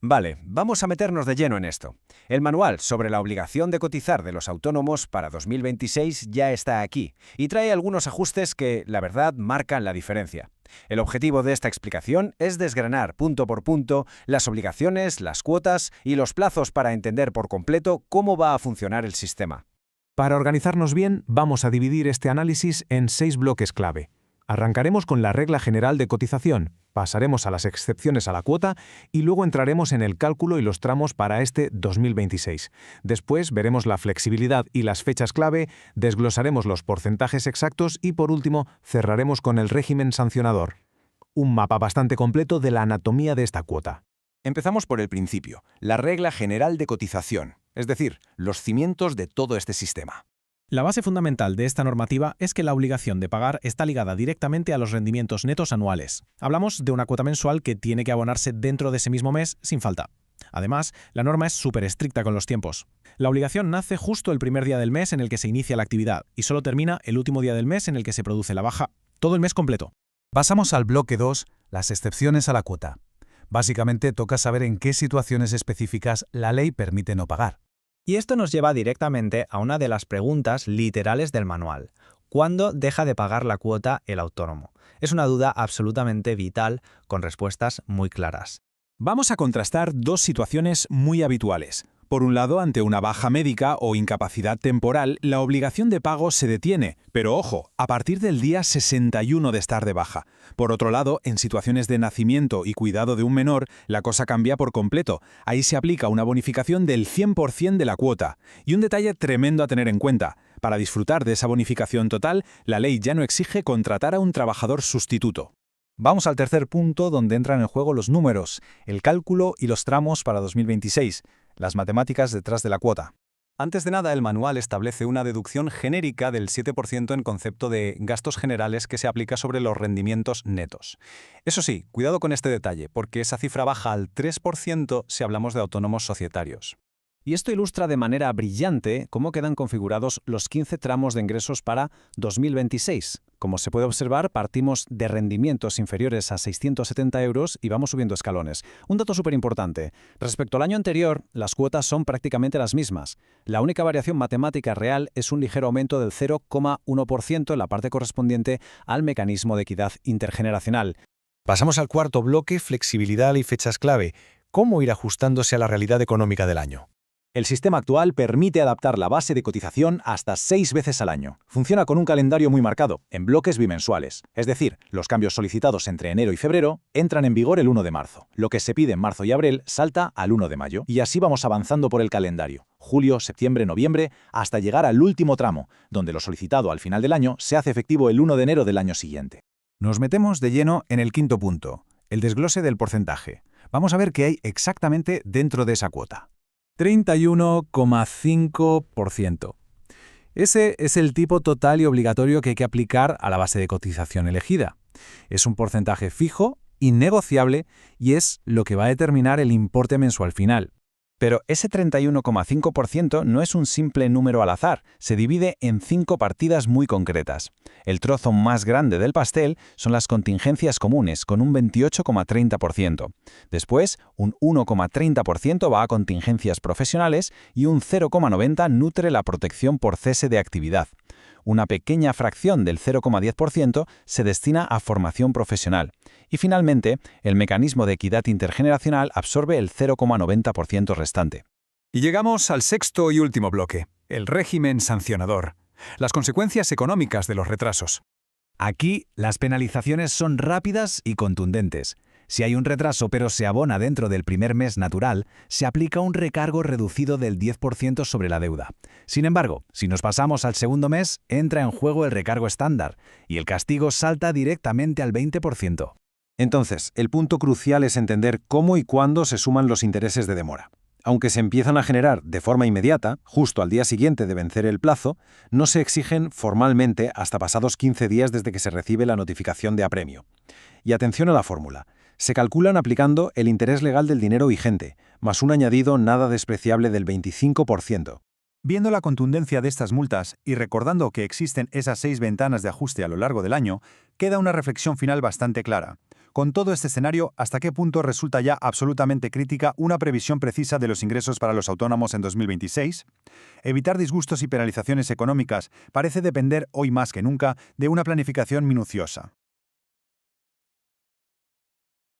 Vale, vamos a meternos de lleno en esto. El manual sobre la obligación de cotizar de los autónomos para 2026 ya está aquí y trae algunos ajustes que, la verdad, marcan la diferencia. El objetivo de esta explicación es desgranar punto por punto las obligaciones, las cuotas y los plazos para entender por completo cómo va a funcionar el sistema. Para organizarnos bien, vamos a dividir este análisis en 6 bloques clave. Arrancaremos con la regla general de cotización, pasaremos a las excepciones a la cuota y luego entraremos en el cálculo y los tramos para este 2026. Después veremos la flexibilidad y las fechas clave, desglosaremos los porcentajes exactos y por último cerraremos con el régimen sancionador. Un mapa bastante completo de la anatomía de esta cuota. Empezamos por el principio, la regla general de cotización, es decir, los cimientos de todo este sistema. La base fundamental de esta normativa es que la obligación de pagar está ligada directamente a los rendimientos netos anuales. Hablamos de una cuota mensual que tiene que abonarse dentro de ese mismo mes sin falta. Además, la norma es súper estricta con los tiempos. La obligación nace justo el primer día del mes en el que se inicia la actividad y solo termina el último día del mes en el que se produce la baja, todo el mes completo. Pasamos al bloque 2, las excepciones a la cuota. Básicamente toca saber en qué situaciones específicas la ley permite no pagar. Y esto nos lleva directamente a una de las preguntas literales del manual. ¿Cuándo deja de pagar la cuota el autónomo? Es una duda absolutamente vital, con respuestas muy claras. Vamos a contrastar dos situaciones muy habituales. Por un lado, ante una baja médica o incapacidad temporal, la obligación de pago se detiene, pero ojo, a partir del día 61 de estar de baja. Por otro lado, en situaciones de nacimiento y cuidado de un menor, la cosa cambia por completo. Ahí se aplica una bonificación del 100% de la cuota. Y un detalle tremendo a tener en cuenta. Para disfrutar de esa bonificación total, la ley ya no exige contratar a un trabajador sustituto. Vamos al tercer punto donde entran en juego los números, el cálculo y los tramos para 2026. Las matemáticas detrás de la cuota. Antes de nada, el manual establece una deducción genérica del 7% en concepto de gastos generales que se aplica sobre los rendimientos netos. Eso sí, cuidado con este detalle, porque esa cifra baja al 3% si hablamos de autónomos societarios. Y esto ilustra de manera brillante cómo quedan configurados los 15 tramos de ingresos para 2026. Como se puede observar, partimos de rendimientos inferiores a 670 euros y vamos subiendo escalones. Un dato súper importante. Respecto al año anterior, las cuotas son prácticamente las mismas. La única variación matemática real es un ligero aumento del 0,1% en la parte correspondiente al mecanismo de equidad intergeneracional. Pasamos al cuarto bloque, flexibilidad y fechas clave. ¿Cómo ir ajustándose a la realidad económica del año? El sistema actual permite adaptar la base de cotización hasta 6 veces al año. Funciona con un calendario muy marcado, en bloques bimensuales. Es decir, los cambios solicitados entre enero y febrero entran en vigor el 1 de marzo. Lo que se pide en marzo y abril salta al 1 de mayo. Y así vamos avanzando por el calendario. Julio, septiembre, noviembre, hasta llegar al último tramo, donde lo solicitado al final del año se hace efectivo el 1 de enero del año siguiente. Nos metemos de lleno en el quinto punto, el desglose del porcentaje. Vamos a ver qué hay exactamente dentro de esa cuota. 31,5%. Ese es el tipo total y obligatorio que hay que aplicar a la base de cotización elegida. Es un porcentaje fijo, innegociable y es lo que va a determinar el importe mensual final. Pero ese 31,5% no es un simple número al azar, se divide en 5 partidas muy concretas. El trozo más grande del pastel son las contingencias comunes, con un 28,30%. Después, un 1,30% va a contingencias profesionales y un 0,90% nutre la protección por cese de actividad. Una pequeña fracción del 0,10% se destina a formación profesional. Y finalmente, el mecanismo de equidad intergeneracional absorbe el 0,90% restante. Y llegamos al sexto y último bloque, el régimen sancionador. Las consecuencias económicas de los retrasos. Aquí, las penalizaciones son rápidas y contundentes. Si hay un retraso pero se abona dentro del primer mes natural, se aplica un recargo reducido del 10% sobre la deuda. Sin embargo, si nos pasamos al segundo mes, entra en juego el recargo estándar y el castigo salta directamente al 20%. Entonces, el punto crucial es entender cómo y cuándo se suman los intereses de demora. Aunque se empiezan a generar de forma inmediata, justo al día siguiente de vencer el plazo, no se exigen formalmente hasta pasados 15 días desde que se recibe la notificación de apremio. Y atención a la fórmula. Se calculan aplicando el interés legal del dinero vigente, más un añadido nada despreciable del 25%. Viendo la contundencia de estas multas y recordando que existen esas 6 ventanas de ajuste a lo largo del año, queda una reflexión final bastante clara. Con todo este escenario, ¿hasta qué punto resulta ya absolutamente crítica una previsión precisa de los ingresos para los autónomos en 2026? Evitar disgustos y penalizaciones económicas parece depender hoy más que nunca de una planificación minuciosa.